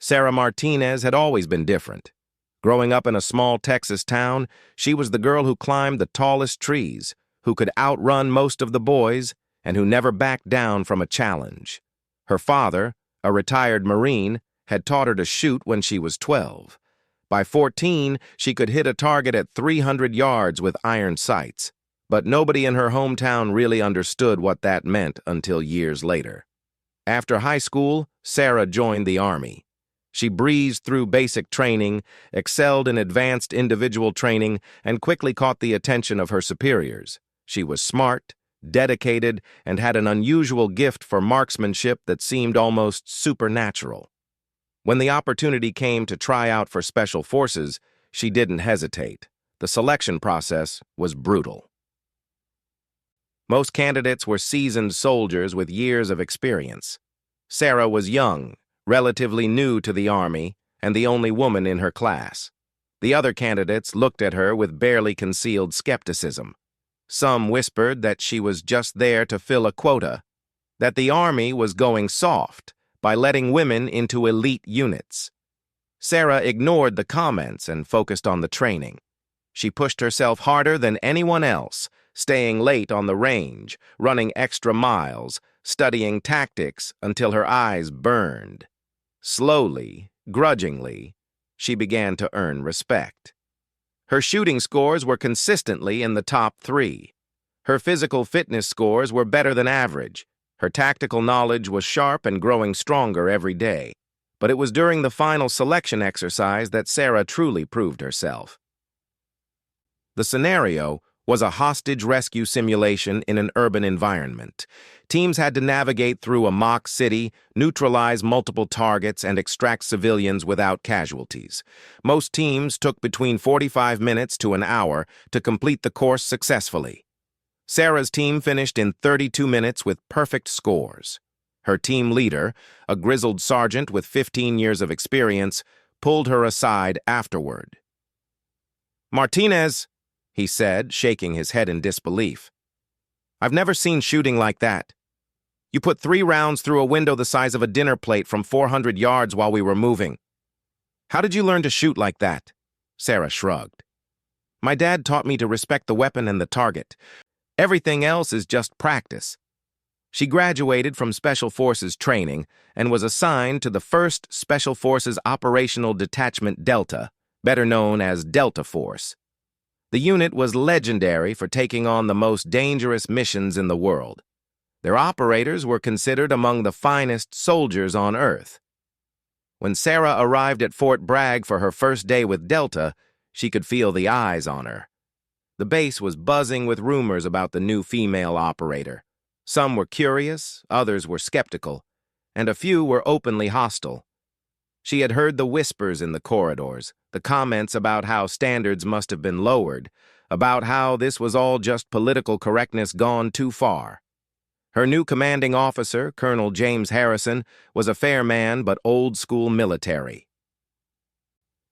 Sarah Martinez had always been different. Growing up in a small Texas town, she was the girl who climbed the tallest trees, who could outrun most of the boys, and who never backed down from a challenge. Her father, a retired Marine, had taught her to shoot when she was 12. By 14, she could hit a target at 300 yards with iron sights, but nobody in her hometown really understood what that meant until years later. After high school, Sarah joined the Army. She breezed through basic training, excelled in advanced individual training, and quickly caught the attention of her superiors. She was smart, dedicated, and had an unusual gift for marksmanship that seemed almost supernatural. When the opportunity came to try out for Special Forces, she didn't hesitate. The selection process was brutal. Most candidates were seasoned soldiers with years of experience. Sarah was young, relatively new to the Army, and the only woman in her class. The other candidates looked at her with barely concealed skepticism. Some whispered that she was just there to fill a quota, that the Army was going soft by letting women into elite units. Sarah ignored the comments and focused on the training. She pushed herself harder than anyone else, staying late on the range, running extra miles, studying tactics until her eyes burned. Slowly, grudgingly, she began to earn respect. Her shooting scores were consistently in the top 3. Her physical fitness scores were better than average. Her tactical knowledge was sharp and growing stronger every day. But it was during the final selection exercise that Sarah truly proved herself. The scenario was a hostage rescue simulation in an urban environment. Teams had to navigate through a mock city, neutralize multiple targets, and extract civilians without casualties. Most teams took between 45 minutes to an hour to complete the course successfully. Sarah's team finished in 32 minutes with perfect scores. Her team leader, a grizzled sergeant with 15 years of experience, pulled her aside afterward. "Martinez," he said, shaking his head in disbelief. "I've never seen shooting like that. You put 3 rounds through a window the size of a dinner plate from 400 yards while we were moving. How did you learn to shoot like that?" Sarah shrugged. "My dad taught me to respect the weapon and the target. Everything else is just practice." She graduated from Special Forces training and was assigned to the 1st Special Forces Operational Detachment Delta, better known as Delta Force. The unit was legendary for taking on the most dangerous missions in the world. Their operators were considered among the finest soldiers on Earth. When Sarah arrived at Fort Bragg for her first day with Delta, she could feel the eyes on her. The base was buzzing with rumors about the new female operator. Some were curious, others were skeptical, and a few were openly hostile. She had heard the whispers in the corridors, the comments about how standards must have been lowered, about how this was all just political correctness gone too far. Her new commanding officer, Colonel James Harrison, was a fair man but old-school military.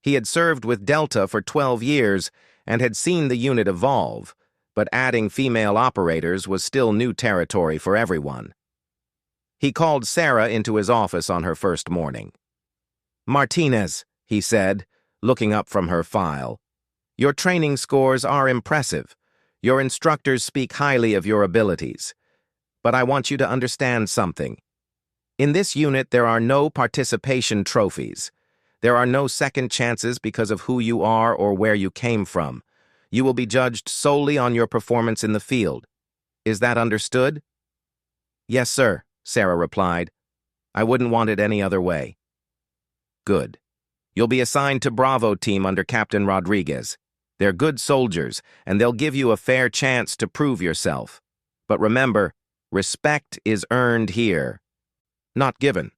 He had served with Delta for 12 years and had seen the unit evolve, but adding female operators was still new territory for everyone. He called Sarah into his office on her first morning. "Martinez," he said, looking up from her file, "your training scores are impressive. Your instructors speak highly of your abilities. But I want you to understand something. In this unit, there are no participation trophies. There are no second chances because of who you are or where you came from. You will be judged solely on your performance in the field. Is that understood?" "Yes, sir," Sarah replied. "I wouldn't want it any other way." "Good. You'll be assigned to Bravo team under Captain Rodriguez. They're good soldiers, and they'll give you a fair chance to prove yourself. But remember, respect is earned here, not given."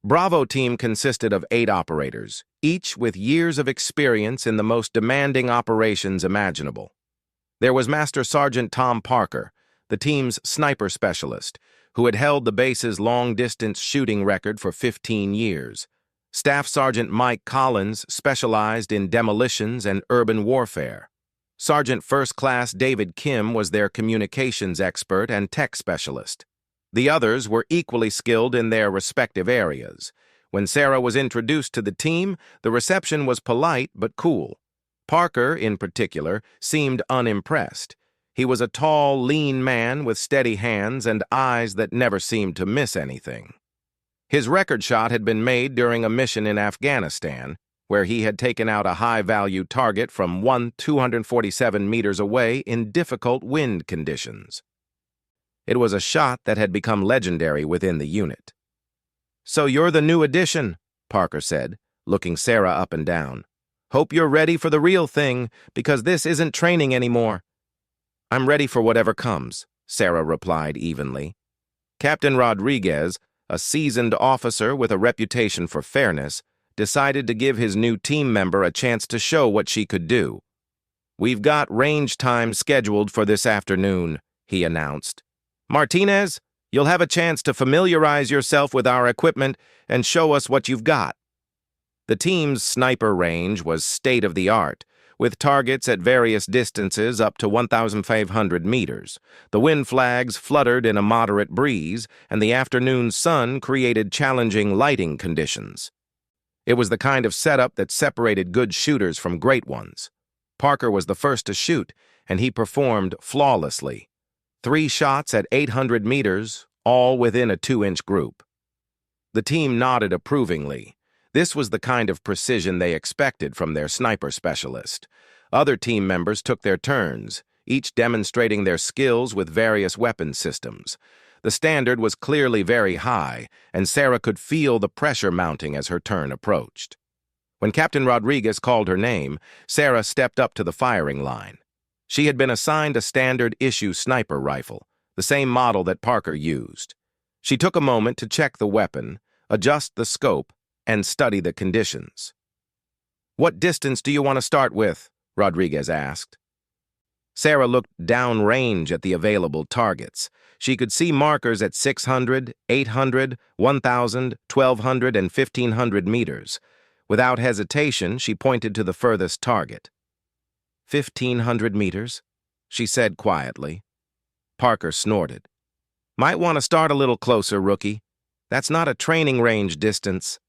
Bravo team consisted of 8 operators, each with years of experience in the most demanding operations imaginable. There was Master Sergeant Tom Parker, the team's sniper specialist, who had held the base's long-distance shooting record for 15 years. Staff Sergeant Mike Collins specialized in demolitions and urban warfare. Sergeant First Class David Kim was their communications expert and tech specialist. The others were equally skilled in their respective areas. When Sarah was introduced to the team, the reception was polite but cool. Parker, in particular, seemed unimpressed. He was a tall, lean man with steady hands and eyes that never seemed to miss anything. His record shot had been made during a mission in Afghanistan, where he had taken out a high-value target from 247 meters away in difficult wind conditions. It was a shot that had become legendary within the unit. "So you're the new addition," Parker said, looking Sarah up and down. "Hope you're ready for the real thing, because this isn't training anymore." "I'm ready for whatever comes," Sarah replied evenly. Captain Rodriguez, a seasoned officer with a reputation for fairness, decided to give his new team member a chance to show what she could do. "We've got range time scheduled for this afternoon," he announced. "Martinez, you'll have a chance to familiarize yourself with our equipment and show us what you've got." The team's sniper range was state-of-the-art, with targets at various distances up to 1,500 meters. The wind flags fluttered in a moderate breeze, and the afternoon sun created challenging lighting conditions. It was the kind of setup that separated good shooters from great ones. Parker was the first to shoot, and he performed flawlessly. 3 shots at 800 meters, all within a 2-inch group. The team nodded approvingly. This was the kind of precision they expected from their sniper specialist. Other team members took their turns, each demonstrating their skills with various weapon systems. The standard was clearly very high, and Sarah could feel the pressure mounting as her turn approached. When Captain Rodriguez called her name, Sarah stepped up to the firing line. She had been assigned a standard-issue sniper rifle, the same model that Parker used. She took a moment to check the weapon, adjust the scope, and study the conditions. "What distance do you want to start with?" Rodriguez asked. Sarah looked downrange at the available targets. She could see markers at 600, 800, 1,000, 1,200, and 1,500 meters. Without hesitation, she pointed to the furthest target. 1,500 meters, she said quietly. Parker snorted. "Might want to start a little closer, rookie. That's not a training range distance."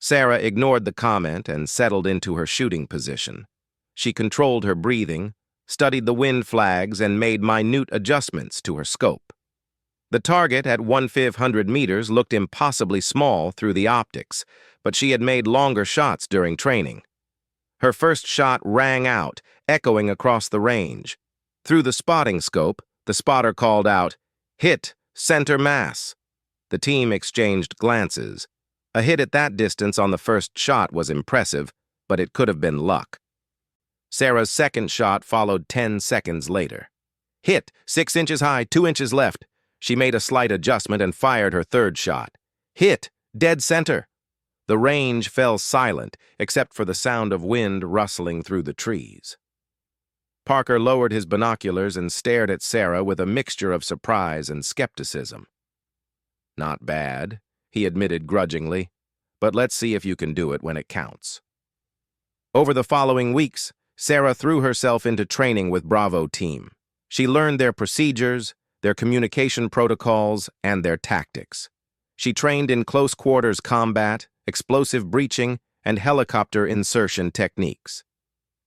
Sarah ignored the comment and settled into her shooting position. She controlled her breathing, studied the wind flags, and made minute adjustments to her scope. The target at 1,500 meters looked impossibly small through the optics, but she had made longer shots during training. Her first shot rang out, echoing across the range. Through the spotting scope, the spotter called out, "Hit, center mass." The team exchanged glances. A hit at that distance on the first shot was impressive, but it could have been luck. Sarah's second shot followed 10 seconds later. "Hit, 6 inches high, 2 inches left." She made a slight adjustment and fired her third shot. "Hit, dead center." The range fell silent, except for the sound of wind rustling through the trees. Parker lowered his binoculars and stared at Sarah with a mixture of surprise and skepticism. "Not bad," he admitted grudgingly, "but let's see if you can do it when it counts." Over the following weeks, Sarah threw herself into training with Bravo team. She learned their procedures, their communication protocols, and their tactics. She trained in close-quarters combat, explosive breaching, and helicopter insertion techniques.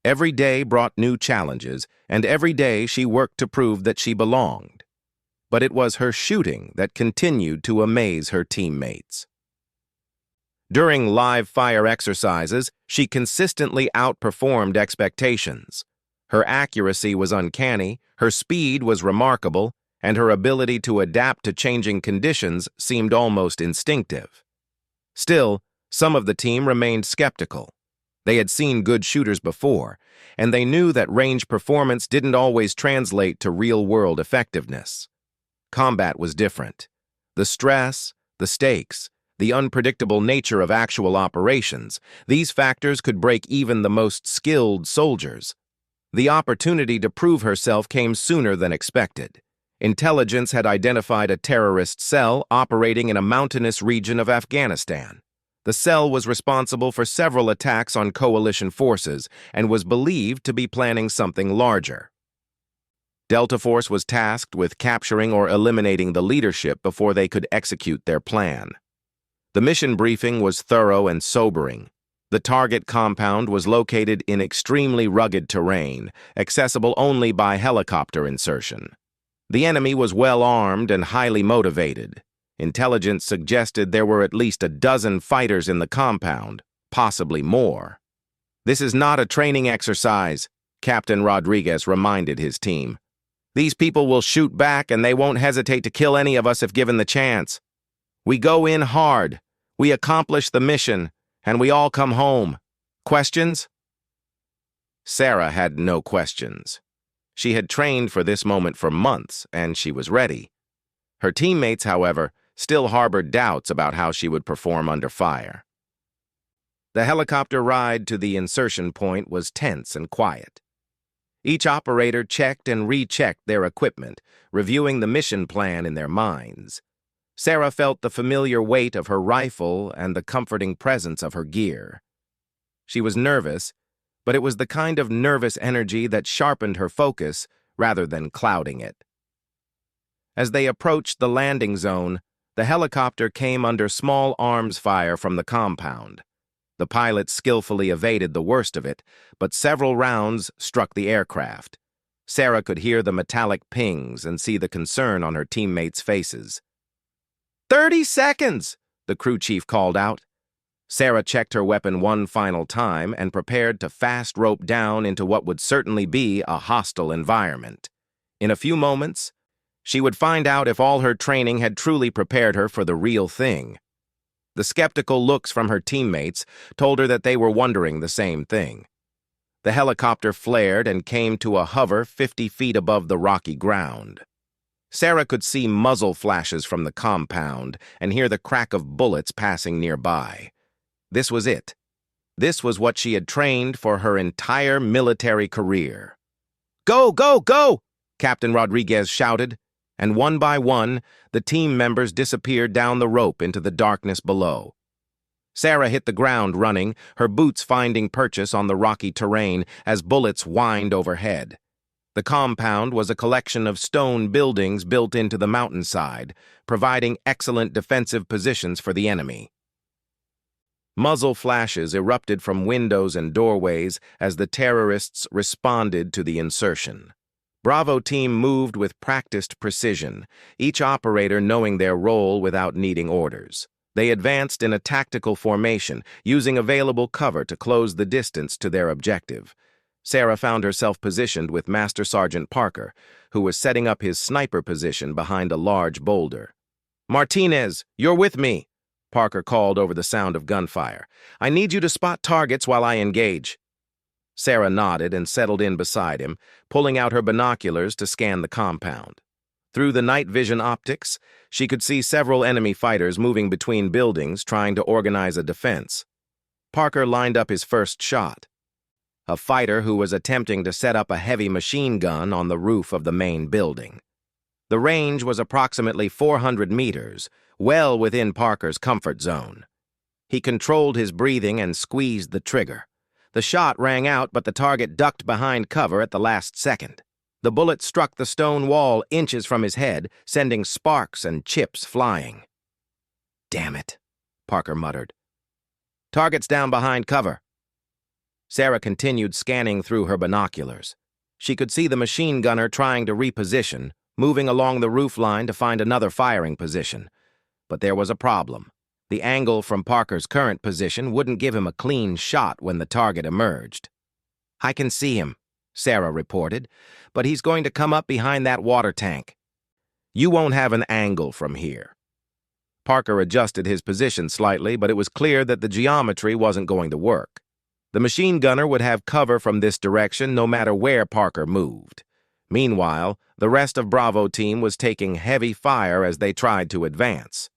Every day brought new challenges, and every day she worked to prove that she belonged. But it was her shooting that continued to amaze her teammates. During live-fire exercises, she consistently outperformed expectations. Her accuracy was uncanny, her speed was remarkable, and her ability to adapt to changing conditions seemed almost instinctive. Still, some of the team remained skeptical. They had seen good shooters before, and they knew that range performance didn't always translate to real-world effectiveness. Combat was different. The stress, the stakes, the unpredictable nature of actual operations, these factors could break even the most skilled soldiers. The opportunity to prove herself came sooner than expected. Intelligence had identified a terrorist cell operating in a mountainous region of Afghanistan. The cell was responsible for several attacks on coalition forces and was believed to be planning something larger. Delta Force was tasked with capturing or eliminating the leadership before they could execute their plan. The mission briefing was thorough and sobering. The target compound was located in extremely rugged terrain, accessible only by helicopter insertion. The enemy was well armed and highly motivated. Intelligence suggested there were at least a dozen fighters in the compound, possibly more. "This is not a training exercise," Captain Rodriguez reminded his team. "These people will shoot back and they won't hesitate to kill any of us if given the chance. We go in hard, we accomplish the mission, and we all come home. Questions?" Sarah had no questions. She had trained for this moment for months, and she was ready. Her teammates, however, still harbored doubts about how she would perform under fire. The helicopter ride to the insertion point was tense and quiet. Each operator checked and rechecked their equipment, reviewing the mission plan in their minds. Sarah felt the familiar weight of her rifle and the comforting presence of her gear. She was nervous, but it was the kind of nervous energy that sharpened her focus rather than clouding it. As they approached the landing zone, the helicopter came under small arms fire from the compound. The pilots skillfully evaded the worst of it, but several rounds struck the aircraft. Sarah could hear the metallic pings and see the concern on her teammates' faces. 30 seconds, the crew chief called out. Sarah checked her weapon one final time and prepared to fast rope down into what would certainly be a hostile environment. In a few moments, she would find out if all her training had truly prepared her for the real thing. The skeptical looks from her teammates told her that they were wondering the same thing. The helicopter flared and came to a hover 50 feet above the rocky ground. Sarah could see muzzle flashes from the compound and hear the crack of bullets passing nearby. This was it. This was what she had trained for her entire military career. "Go, go, go!" Captain Rodriguez shouted, and one by one, the team members disappeared down the rope into the darkness below. Sarah hit the ground running, her boots finding purchase on the rocky terrain as bullets whined overhead. The compound was a collection of stone buildings built into the mountainside, providing excellent defensive positions for the enemy. Muzzle flashes erupted from windows and doorways as the terrorists responded to the insertion. Bravo team moved with practiced precision, each operator knowing their role without needing orders. They advanced in a tactical formation, using available cover to close the distance to their objective. Sarah found herself positioned with Master Sergeant Parker, who was setting up his sniper position behind a large boulder. "Martinez, you're with me," Parker called over the sound of gunfire. "I need you to spot targets while I engage." Sarah nodded and settled in beside him, pulling out her binoculars to scan the compound. Through the night vision optics, she could see several enemy fighters moving between buildings trying to organize a defense. Parker lined up his first shot. A fighter who was attempting to set up a heavy machine gun on the roof of the main building. The range was approximately 400 meters, well within Parker's comfort zone. He controlled his breathing and squeezed the trigger. The shot rang out, but the target ducked behind cover at the last second. The bullet struck the stone wall inches from his head, sending sparks and chips flying. "Damn it," Parker muttered. "Target's down behind cover." Sarah continued scanning through her binoculars. She could see the machine gunner trying to reposition, moving along the roof line to find another firing position. But there was a problem. The angle from Parker's current position wouldn't give him a clean shot when the target emerged. "I can see him," Sarah reported, "but he's going to come up behind that water tank." "You won't have an angle from here." Parker adjusted his position slightly, but it was clear that the geometry wasn't going to work. The machine gunner would have cover from this direction no matter where Parker moved. Meanwhile, the rest of Bravo team was taking heavy fire as they tried to advance.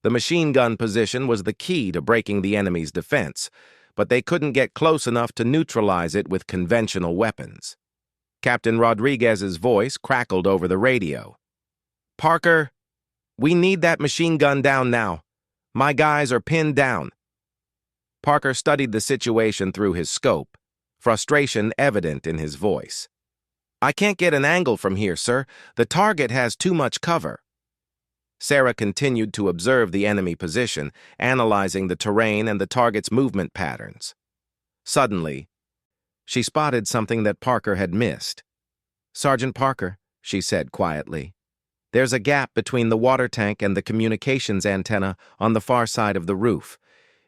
The machine gun position was the key to breaking the enemy's defense, but they couldn't get close enough to neutralize it with conventional weapons. Captain Rodriguez's voice crackled over the radio. "Parker, we need that machine gun down now. My guys are pinned down." Parker studied the situation through his scope, frustration evident in his voice. "I can't get an angle from here, sir. The target has too much cover." Sarah continued to observe the enemy position, analyzing the terrain and the target's movement patterns. Suddenly, she spotted something that Parker had missed. "Sergeant Parker," she said quietly, "there's a gap between the water tank and the communications antenna on the far side of the roof.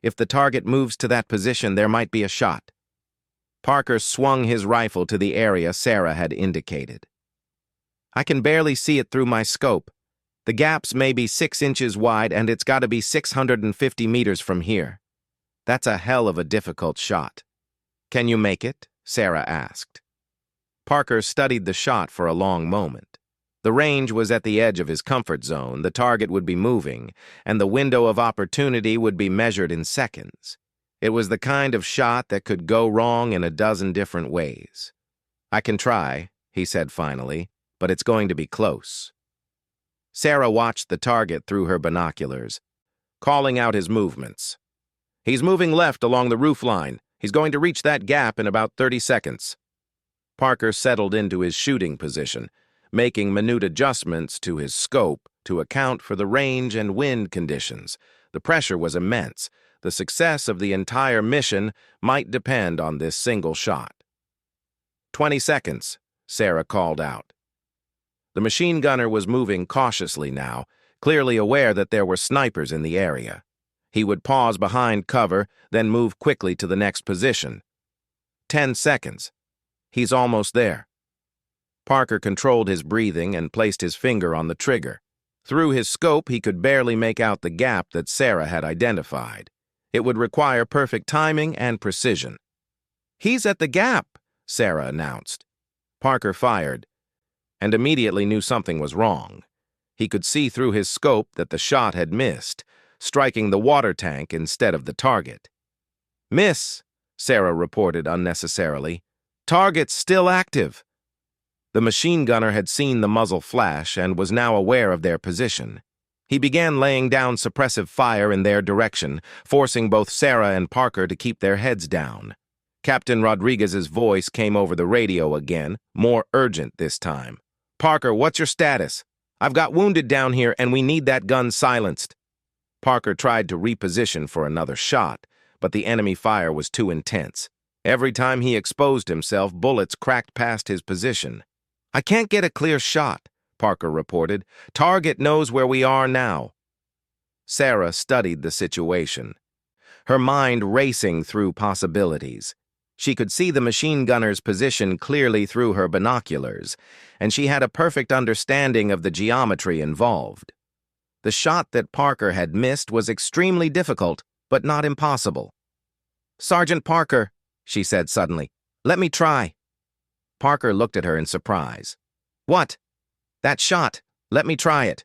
If the target moves to that position, there might be a shot." Parker swung his rifle to the area Sarah had indicated. "I can barely see it through my scope. The gap's maybe 6 inches wide, and it's got to be 650 meters from here. That's a hell of a difficult shot." "Can you make it?" Sarah asked. Parker studied the shot for a long moment. The range was at the edge of his comfort zone, the target would be moving, and the window of opportunity would be measured in seconds. It was the kind of shot that could go wrong in a dozen different ways. "I can try," he said finally, "but it's going to be close." Sarah watched the target through her binoculars, calling out his movements. "He's moving left along the roof line. He's going to reach that gap in about 30 seconds. Parker settled into his shooting position, making minute adjustments to his scope to account for the range and wind conditions. The pressure was immense. The success of the entire mission might depend on this single shot. 20 seconds, Sarah called out. The machine gunner was moving cautiously now, clearly aware that there were snipers in the area. He would pause behind cover, then move quickly to the next position. 10 seconds. He's almost there. Parker controlled his breathing and placed his finger on the trigger. Through his scope, he could barely make out the gap that Sarah had identified. It would require perfect timing and precision. "He's at the gap," Sarah announced. Parker fired, and immediately knew something was wrong. He could see through his scope that the shot had missed, striking the water tank instead of the target. "Miss," Sarah reported unnecessarily. "Target's still active." The machine gunner had seen the muzzle flash and was now aware of their position. He began laying down suppressive fire in their direction, forcing both Sarah and Parker to keep their heads down. Captain Rodriguez's voice came over the radio again, more urgent this time. "Parker, what's your status? I've got wounded down here and we need that gun silenced." Parker tried to reposition for another shot, but the enemy fire was too intense. Every time he exposed himself, bullets cracked past his position. "I can't get a clear shot," Parker reported. "Target knows where we are now." Sarah studied the situation, her mind racing through possibilities. She could see the machine gunner's position clearly through her binoculars, and she had a perfect understanding of the geometry involved. The shot that Parker had missed was extremely difficult, but not impossible. "Sergeant Parker," she said suddenly, "let me try." Parker looked at her in surprise. "What?" "That shot. Let me try it."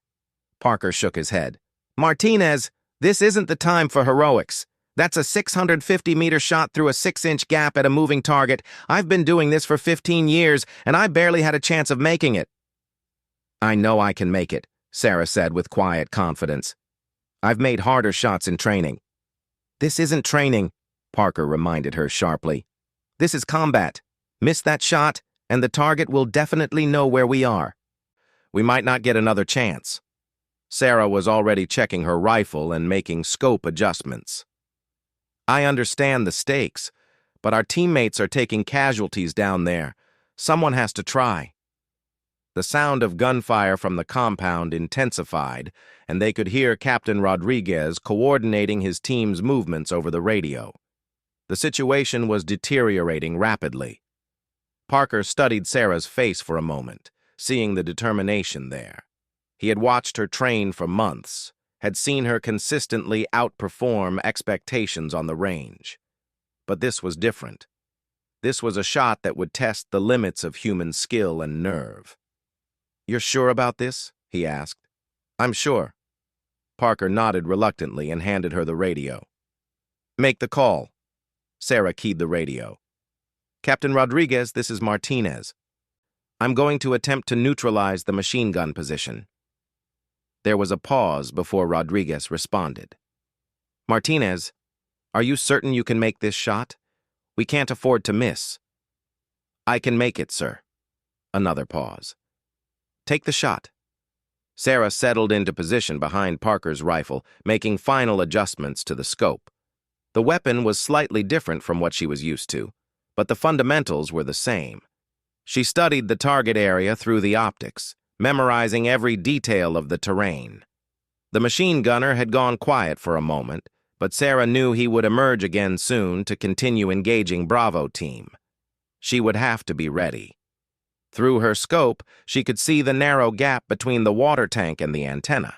Parker shook his head. "Martinez, this isn't the time for heroics. That's a 650-meter shot through a 6-inch gap at a moving target. I've been doing this for 15 years, and I barely had a chance of making it." "I know I can make it," Sarah said with quiet confidence. "I've made harder shots in training." "This isn't training," Parker reminded her sharply. "This is combat. Miss that shot, and the target will definitely know where we are. We might not get another chance." Sarah was already checking her rifle and making scope adjustments. "I understand the stakes, but our teammates are taking casualties down there. Someone has to try." The sound of gunfire from the compound intensified, and they could hear Captain Rodriguez coordinating his team's movements over the radio. The situation was deteriorating rapidly. Parker studied Sarah's face for a moment, seeing the determination there. He had watched her train for months, had seen her consistently outperform expectations on the range. But this was different. This was a shot that would test the limits of human skill and nerve. "You're sure about this?" he asked. "I'm sure." Parker nodded reluctantly and handed her the radio. "Make the call." Sarah keyed the radio. "Captain Rodriguez, this is Martinez. I'm going to attempt to neutralize the machine gun position." There was a pause before Rodriguez responded. "Martinez, are you certain you can make this shot? We can't afford to miss." "I can make it, sir." Another pause. "Take the shot." Sarah settled into position behind Parker's rifle, making final adjustments to the scope. The weapon was slightly different from what she was used to, but the fundamentals were the same. She studied the target area through the optics, memorizing every detail of the terrain. The machine gunner had gone quiet for a moment, but Sarah knew he would emerge again soon to continue engaging Bravo team. She would have to be ready. Through her scope, she could see the narrow gap between the water tank and the antenna.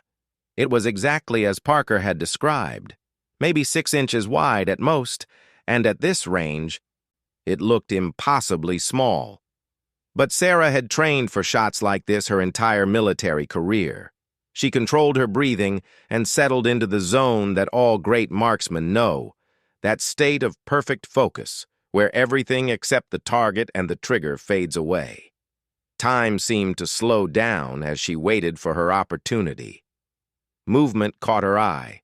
It was exactly as Parker had described, maybe 6 inches wide at most, and at this range, it looked impossibly small. But Sarah had trained for shots like this her entire military career. She controlled her breathing and settled into the zone that all great marksmen know, that state of perfect focus, where everything except the target and the trigger fades away. Time seemed to slow down as she waited for her opportunity. Movement caught her eye.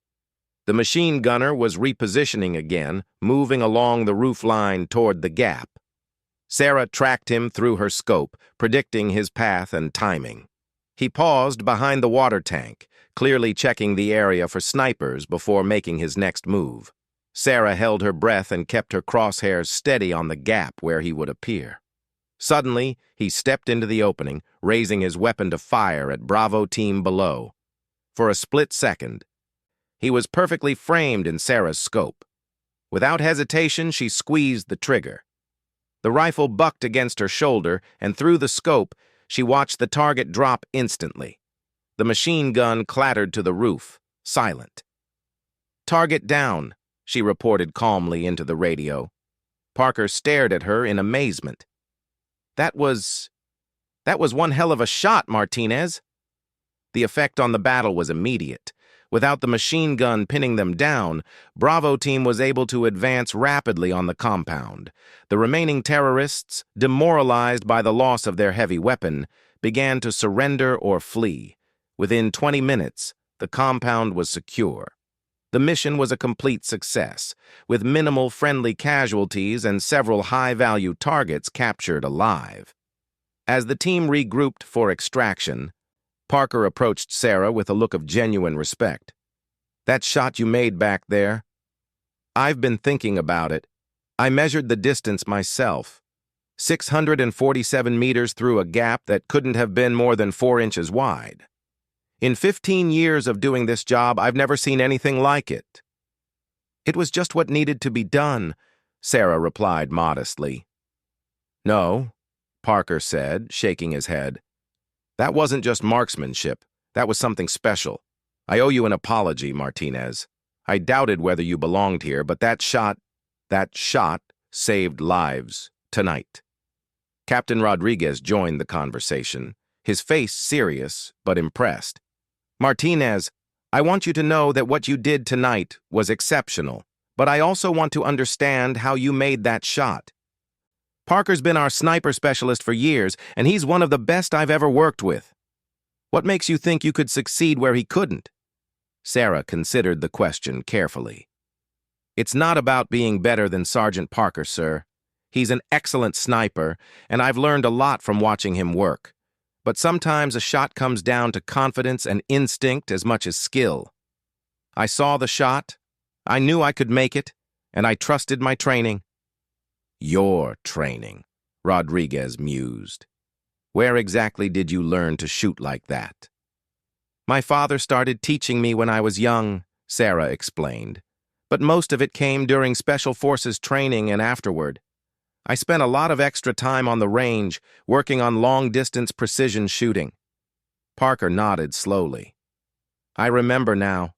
The machine gunner was repositioning again, moving along the roof line toward the gap. Sarah tracked him through her scope, predicting his path and timing. He paused behind the water tank, clearly checking the area for snipers before making his next move. Sarah held her breath and kept her crosshairs steady on the gap where he would appear. Suddenly, he stepped into the opening, raising his weapon to fire at Bravo team below. For a split second, he was perfectly framed in Sarah's scope. Without hesitation, she squeezed the trigger. The rifle bucked against her shoulder, and through the scope, she watched the target drop instantly. The machine gun clattered to the roof, silent. "Target down," she reported calmly into the radio. Parker stared at her in amazement. That was one hell of a shot, Martinez." The effect on the battle was immediate. Without the machine gun pinning them down, Bravo team was able to advance rapidly on the compound. The remaining terrorists, demoralized by the loss of their heavy weapon, began to surrender or flee. Within 20 minutes, the compound was secure. The mission was a complete success, with minimal friendly casualties and several high-value targets captured alive. As the team regrouped for extraction, Parker approached Sarah with a look of genuine respect. "That shot you made back there? I've been thinking about it. I measured the distance myself. 647 meters through a gap that couldn't have been more than 4 inches wide. In 15 years of doing this job, I've never seen anything like it." "It was just what needed to be done," Sarah replied modestly. "No," Parker said, shaking his head. "That wasn't just marksmanship. That was something special. I owe you an apology, Martinez. I doubted whether you belonged here, but that shot saved lives tonight." Captain Rodriguez joined the conversation, his face serious but impressed. "Martinez, I want you to know that what you did tonight was exceptional, but I also want to understand how you made that shot. Parker's been our sniper specialist for years, and he's one of the best I've ever worked with. What makes you think you could succeed where he couldn't?" Sarah considered the question carefully. "It's not about being better than Sergeant Parker, sir. He's an excellent sniper, and I've learned a lot from watching him work. But sometimes a shot comes down to confidence and instinct as much as skill. I saw the shot, I knew I could make it, and I trusted my training." "Your training," Rodriguez mused. "Where exactly did you learn to shoot like that?" "My father started teaching me when I was young," Sarah explained. "But most of it came during Special Forces training and afterward. I spent a lot of extra time on the range, working on long-distance precision shooting." Parker nodded slowly. "I remember now.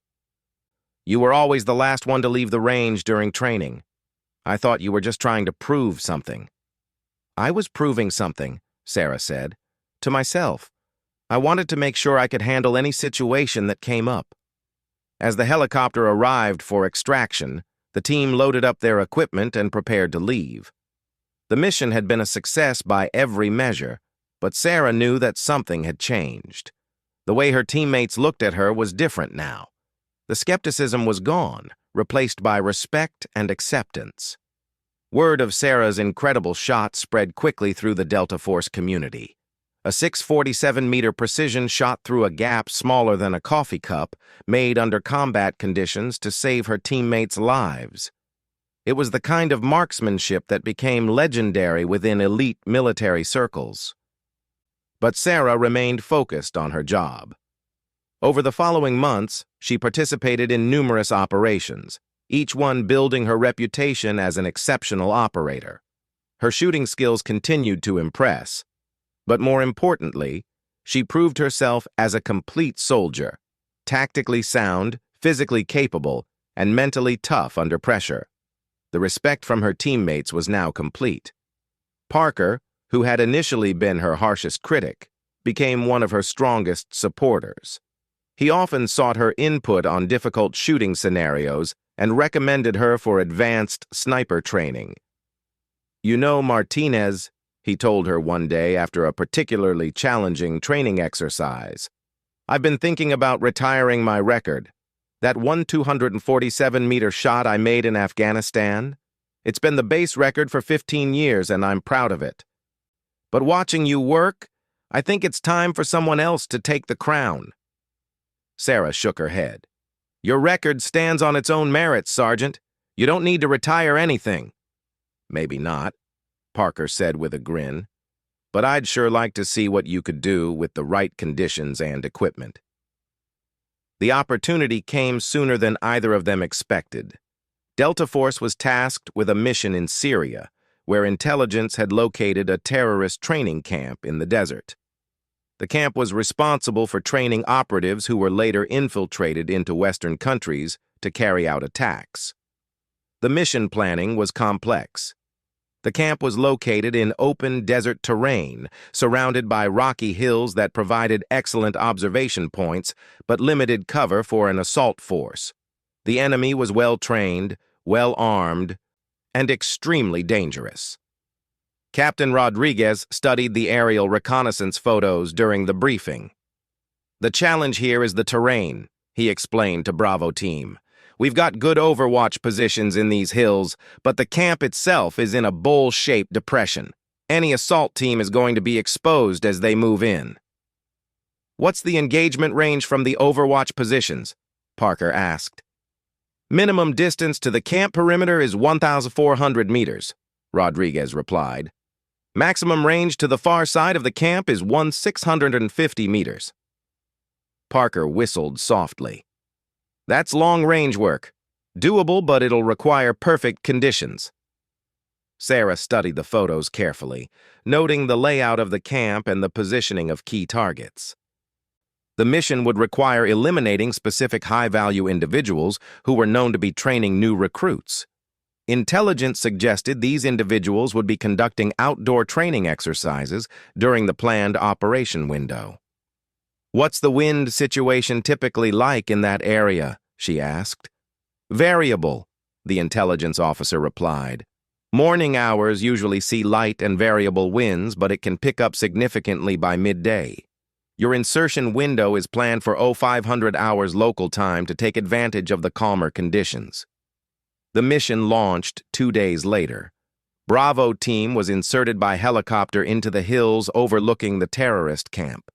You were always the last one to leave the range during training. I thought you were just trying to prove something." "I was proving something," Sarah said, "to myself. I wanted to make sure I could handle any situation that came up." As the helicopter arrived for extraction, the team loaded up their equipment and prepared to leave. The mission had been a success by every measure, but Sarah knew that something had changed. The way her teammates looked at her was different now. The skepticism was gone, replaced by respect and acceptance. Word of Sarah's incredible shot spread quickly through the Delta Force community. A 647-meter precision shot through a gap smaller than a coffee cup, made under combat conditions to save her teammates' lives. It was the kind of marksmanship that became legendary within elite military circles. But Sarah remained focused on her job. Over the following months, she participated in numerous operations, each one building her reputation as an exceptional operator. Her shooting skills continued to impress, but more importantly, she proved herself as a complete soldier, tactically sound, physically capable, and mentally tough under pressure. The respect from her teammates was now complete. Parker, who had initially been her harshest critic, became one of her strongest supporters. He often sought her input on difficult shooting scenarios and recommended her for advanced sniper training. "You know, Martinez," he told her one day after a particularly challenging training exercise, "I've been thinking about retiring my record. That 247-meter shot I made in Afghanistan, it's been the base record for 15 years and I'm proud of it. But watching you work, I think it's time for someone else to take the crown." Sarah shook her head. "Your record stands on its own merits, Sergeant. You don't need to retire anything." "Maybe not," Parker said with a grin. "But I'd sure like to see what you could do with the right conditions and equipment." The opportunity came sooner than either of them expected. Delta Force was tasked with a mission in Syria, where intelligence had located a terrorist training camp in the desert. The camp was responsible for training operatives who were later infiltrated into Western countries to carry out attacks. The mission planning was complex. The camp was located in open desert terrain, surrounded by rocky hills that provided excellent observation points, but limited cover for an assault force. The enemy was well-trained, well-armed, and extremely dangerous. Captain Rodriguez studied the aerial reconnaissance photos during the briefing. "The challenge here is the terrain," he explained to Bravo team. "We've got good overwatch positions in these hills, but the camp itself is in a bowl-shaped depression. Any assault team is going to be exposed as they move in." "What's the engagement range from the overwatch positions?" Parker asked. "Minimum distance to the camp perimeter is 1,400 meters, Rodriguez replied. "Maximum range to the far side of the camp is 1,650 meters. Parker whistled softly. "That's long-range work. Doable, but it'll require perfect conditions." Sarah studied the photos carefully, noting the layout of the camp and the positioning of key targets. The mission would require eliminating specific high-value individuals who were known to be training new recruits. Intelligence suggested these individuals would be conducting outdoor training exercises during the planned operation window. "What's the wind situation typically like in that area?" she asked. "Variable," the intelligence officer replied. "Morning hours usually see light and variable winds, but it can pick up significantly by midday. Your insertion window is planned for 0500 hours local time to take advantage of the calmer conditions." The mission launched 2 days later. Bravo team was inserted by helicopter into the hills overlooking the terrorist camp,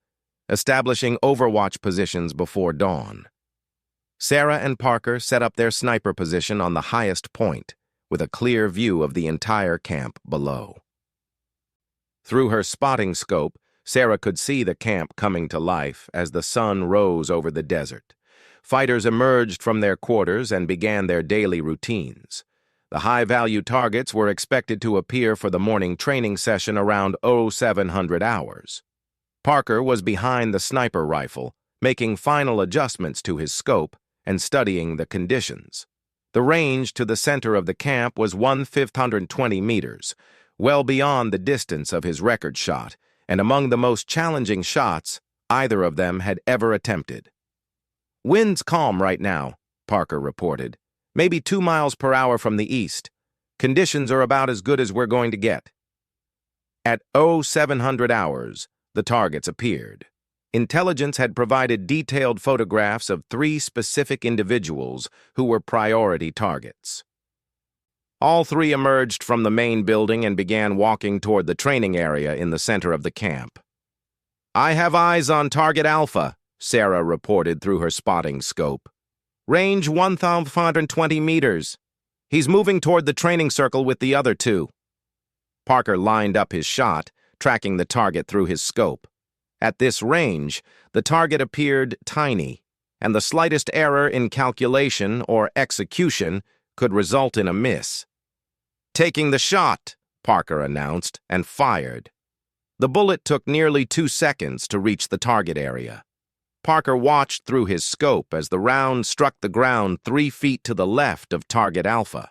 establishing overwatch positions before dawn. Sarah and Parker set up their sniper position on the highest point, with a clear view of the entire camp below. Through her spotting scope, Sarah could see the camp coming to life as the sun rose over the desert. Fighters emerged from their quarters and began their daily routines. The high-value targets were expected to appear for the morning training session around 0700 hours. Parker was behind the sniper rifle, making final adjustments to his scope and studying the conditions. The range to the center of the camp was 1,520 meters, well beyond the distance of his record shot, and among the most challenging shots either of them had ever attempted. "Wind's calm right now," Parker reported. "Maybe 2 miles per hour from the east. Conditions are about as good as we're going to get." At 0700 hours, the targets appeared. Intelligence had provided detailed photographs of 3 specific individuals who were priority targets. All 3 emerged from the main building and began walking toward the training area in the center of the camp. I have eyes on target Alpha, Sarah reported through her spotting scope. Range 1,520 meters. He's moving toward the training circle with the other two. Parker lined up his shot, tracking the target through his scope. At this range, the target appeared tiny, and the slightest error in calculation or execution could result in a miss. Taking the shot, Parker announced, and fired. The bullet took nearly 2 seconds to reach the target area. Parker watched through his scope as the round struck the ground 3 feet to the left of target Alpha.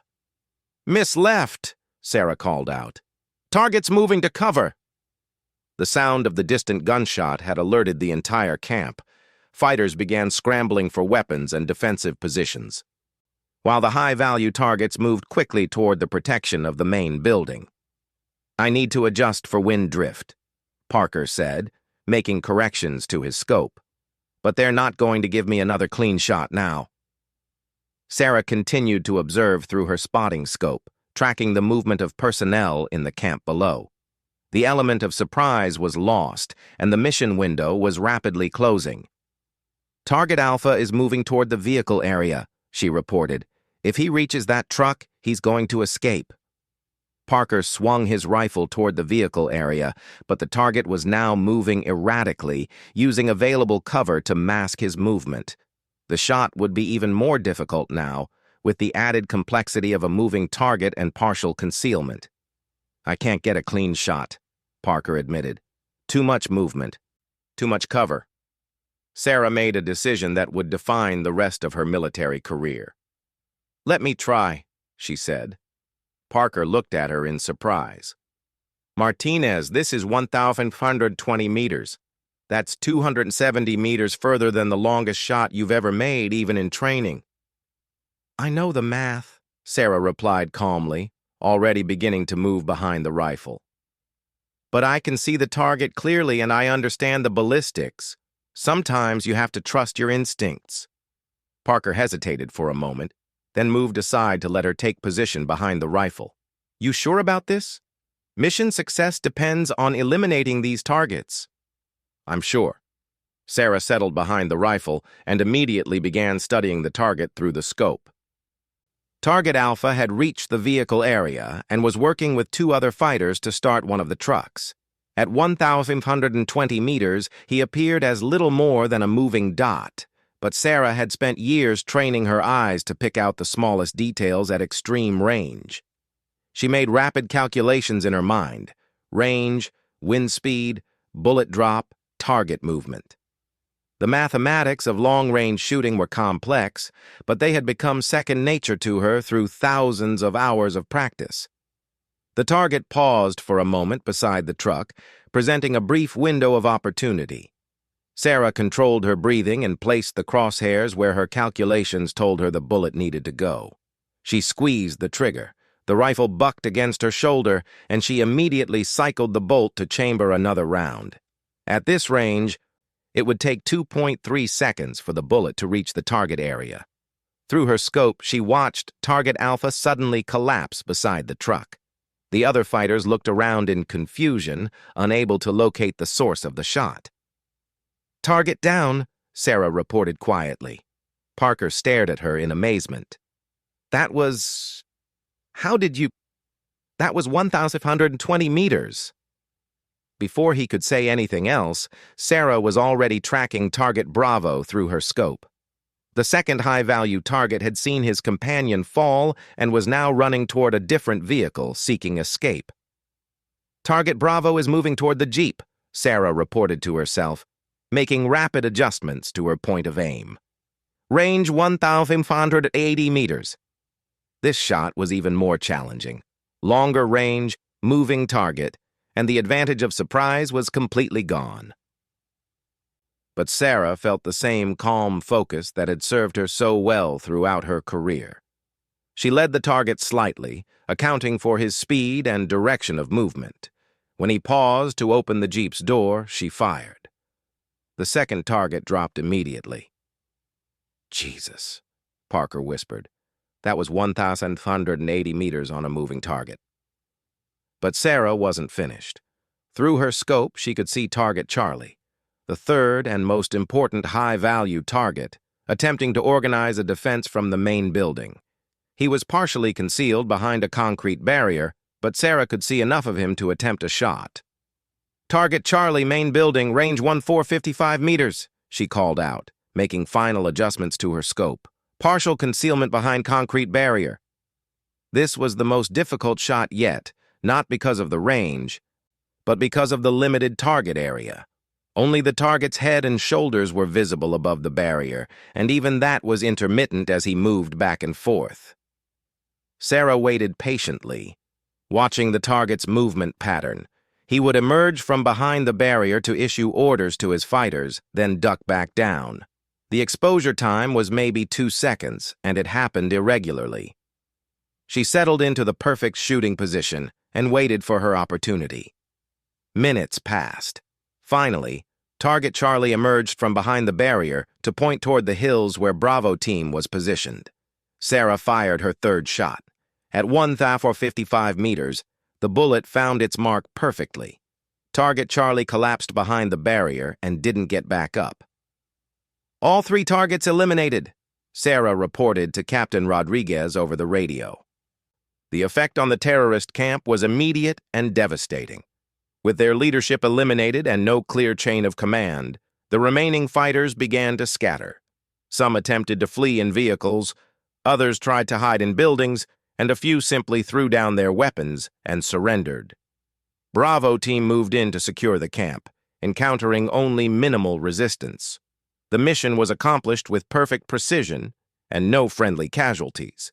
"Miss left," Sarah called out. "Target's moving to cover." The sound of the distant gunshot had alerted the entire camp. Fighters began scrambling for weapons and defensive positions, while the high-value targets moved quickly toward the protection of the main building. "I need to adjust for wind drift," Parker said, making corrections to his scope. "But they're not going to give me another clean shot now." Sarah continued to observe through her spotting scope, tracking the movement of personnel in the camp below. The element of surprise was lost, and the mission window was rapidly closing. "Target Alpha is moving toward the vehicle area," she reported. "If he reaches that truck, he's going to escape." Parker swung his rifle toward the vehicle area, but the target was now moving erratically, using available cover to mask his movement. The shot would be even more difficult now, with the added complexity of a moving target and partial concealment. "I can't get a clean shot," Parker admitted. "Too much movement. Too much cover." Sarah made a decision that would define the rest of her military career. "Let me try," she said. Parker looked at her in surprise. "Martinez, this is 1,520 meters. That's 270 meters further than the longest shot you've ever made, even in training." "I know the math," Sarah replied calmly, already beginning to move behind the rifle. "But I can see the target clearly and I understand the ballistics. Sometimes you have to trust your instincts." Parker hesitated for a moment, then moved aside to let her take position behind the rifle. "You sure about this? Mission success depends on eliminating these targets." "I'm sure." Sarah settled behind the rifle and immediately began studying the target through the scope. Target Alpha had reached the vehicle area and was working with 2 other fighters to start one of the trucks. At 1,520 meters, he appeared as little more than a moving dot, but Sarah had spent years training her eyes to pick out the smallest details at extreme range. She made rapid calculations in her mind: range, wind speed, bullet drop, target movement. The mathematics of long-range shooting were complex, but they had become second nature to her through thousands of hours of practice. The target paused for a moment beside the truck, presenting a brief window of opportunity. Sarah controlled her breathing and placed the crosshairs where her calculations told her the bullet needed to go. She squeezed the trigger. The rifle bucked against her shoulder, and she immediately cycled the bolt to chamber another round. At this range, it would take 2.3 seconds for the bullet to reach the target area. Through her scope, she watched Target Alpha suddenly collapse beside the truck. The other fighters looked around in confusion, unable to locate the source of the shot. "Target down," Sarah reported quietly. Parker stared at her in amazement. That was 1,520 meters. Before he could say anything else, Sarah was already tracking Target Bravo through her scope. The second high-value target had seen his companion fall and was now running toward a different vehicle, seeking escape. "Target Bravo is moving toward the Jeep," Sarah reported to herself, making rapid adjustments to her point of aim. "Range 1,580 meters. This shot was even more challenging. Longer range, moving target, and the advantage of surprise was completely gone. But Sarah felt the same calm focus that had served her so well throughout her career. She led the target slightly, accounting for his speed and direction of movement. When he paused to open the Jeep's door, she fired. The second target dropped immediately. "Jesus," Parker whispered. "That was 1,180 meters on a moving target." But Sarah wasn't finished. Through her scope, she could see Target Charlie. the third and most important high-value target, attempting to organize a defense from the main building. He was partially concealed behind a concrete barrier, but Sarah could see enough of him to attempt a shot. "Target Charlie, main building, range 1455 meters," she called out, making final adjustments to her scope. "Partial concealment behind concrete barrier." This was the most difficult shot yet, not because of the range, but because of the limited target area. Only the target's head and shoulders were visible above the barrier, and even that was intermittent as he moved back and forth. Sarah waited patiently, watching the target's movement pattern. He would emerge from behind the barrier to issue orders to his fighters, then duck back down. The exposure time was maybe 2 seconds, and it happened irregularly. She settled into the perfect shooting position and waited for her opportunity. Minutes passed. Finally, Target Charlie emerged from behind the barrier to point toward the hills where Bravo Team was positioned. Sarah fired her third shot. At 1455 meters, the bullet found its mark perfectly. Target Charlie collapsed behind the barrier and didn't get back up. "All 3 targets eliminated," Sarah reported to Captain Rodriguez over the radio. The effect on the terrorist camp was immediate and devastating. With their leadership eliminated and no clear chain of command, the remaining fighters began to scatter. Some attempted to flee in vehicles, others tried to hide in buildings, and a few simply threw down their weapons and surrendered. Bravo Team moved in to secure the camp, encountering only minimal resistance. The mission was accomplished with perfect precision and no friendly casualties.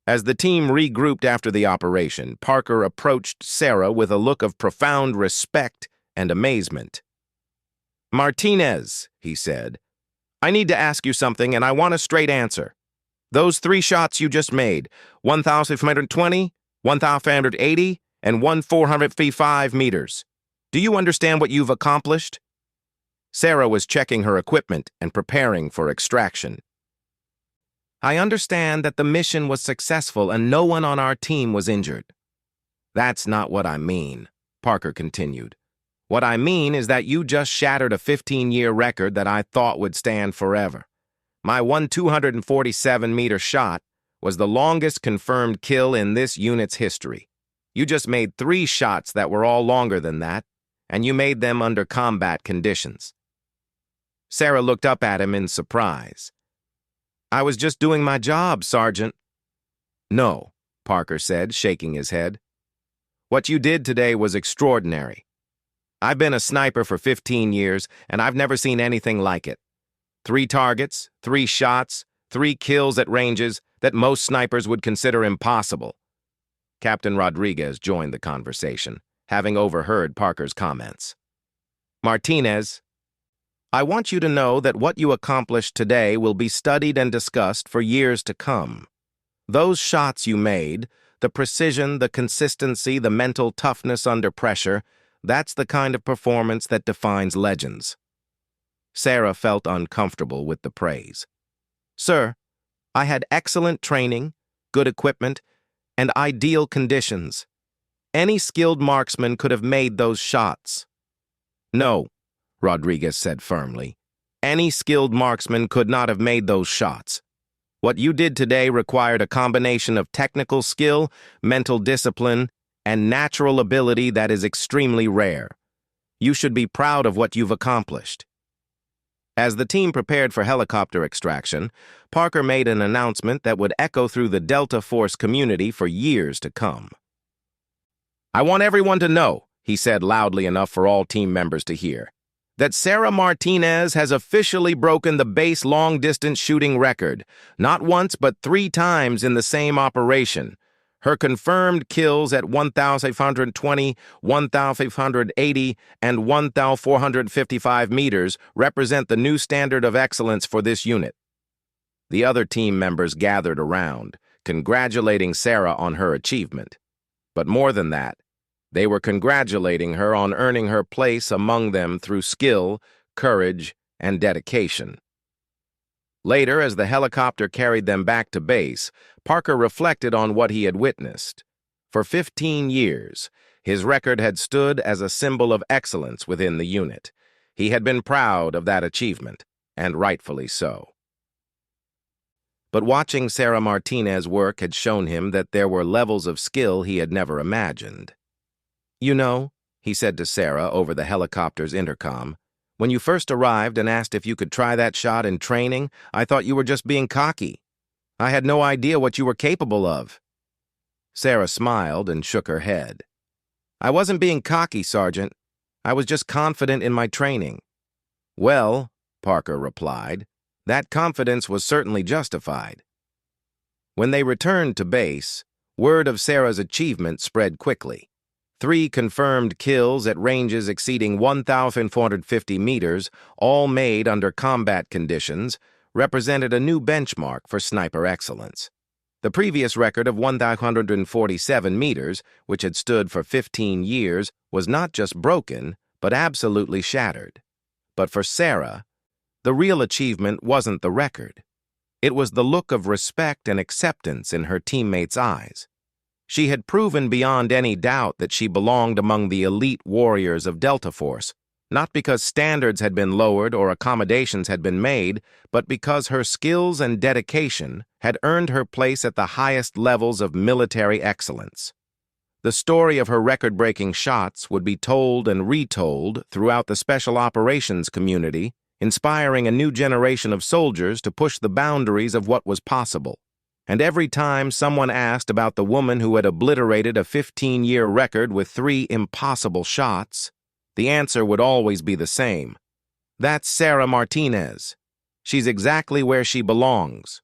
As the team regrouped after the operation, Parker approached Sarah with a look of profound respect and amazement. "Martinez," he said, "I need to ask you something, and I want a straight answer. Those 3 shots you just made, 1,520, 1,580, and 1,455 meters. Do you understand what you've accomplished?" Sarah was checking her equipment and preparing for extraction. "I understand that the mission was successful and no one on our team was injured." "That's not what I mean," Parker continued. "What I mean is that you just shattered a 15-year record that I thought would stand forever. My 247-meter shot was the longest confirmed kill in this unit's history. You just made 3 shots that were all longer than that, and you made them under combat conditions." Sarah looked up at him in surprise. "I was just doing my job, Sergeant." "No," Parker said, shaking his head. "What you did today was extraordinary. I've been a sniper for 15 years, and I've never seen anything like it. 3 targets, 3 shots, 3 kills at ranges that most snipers would consider impossible." Captain Rodriguez joined the conversation, having overheard Parker's comments. "Martinez, I want you to know that what you accomplished today will be studied and discussed for years to come. Those shots you made, the precision, the consistency, the mental toughness under pressure, that's the kind of performance that defines legends." Sarah felt uncomfortable with the praise. "Sir, I had excellent training, good equipment, and ideal conditions. Any skilled marksman could have made those shots." "No," Rodriguez said firmly. "Any skilled marksman could not have made those shots. What you did today required a combination of technical skill, mental discipline, and natural ability that is extremely rare. You should be proud of what you've accomplished." As the team prepared for helicopter extraction, Parker made an announcement that would echo through the Delta Force community for years to come. "I want everyone to know," he said loudly enough for all team members to hear, "that Sarah Martinez has officially broken the base long-distance shooting record, not once but 3 times in the same operation. Her confirmed kills at 1,520, 1,580, and 1,455 meters represent the new standard of excellence for this unit." The other team members gathered around, congratulating Sarah on her achievement. But more than that, they were congratulating her on earning her place among them through skill, courage, and dedication. Later, as the helicopter carried them back to base, Parker reflected on what he had witnessed. For 15 years, his record had stood as a symbol of excellence within the unit. He had been proud of that achievement, and rightfully so. But watching Sarah Martinez work had shown him that there were levels of skill he had never imagined. "You know," he said to Sarah over the helicopter's intercom, "when you first arrived and asked if you could try that shot in training, I thought you were just being cocky. I had no idea what you were capable of." Sarah smiled and shook her head. "I wasn't being cocky, Sergeant. I was just confident in my training." "Well," Parker replied, "that confidence was certainly justified." When they returned to base, word of Sarah's achievement spread quickly. 3 confirmed kills at ranges exceeding 1,450 meters, all made under combat conditions, represented a new benchmark for sniper excellence. The previous record of 1,147 meters, which had stood for 15 years, was not just broken, but absolutely shattered. But for Sarah, the real achievement wasn't the record. It was the look of respect and acceptance in her teammates' eyes. She had proven beyond any doubt that she belonged among the elite warriors of Delta Force, not because standards had been lowered or accommodations had been made, but because her skills and dedication had earned her place at the highest levels of military excellence. The story of her record-breaking shots would be told and retold throughout the special operations community, inspiring a new generation of soldiers to push the boundaries of what was possible. And every time someone asked about the woman who had obliterated a 15-year record with 3 impossible shots, the answer would always be the same. That's Sarah Martinez. She's exactly where she belongs.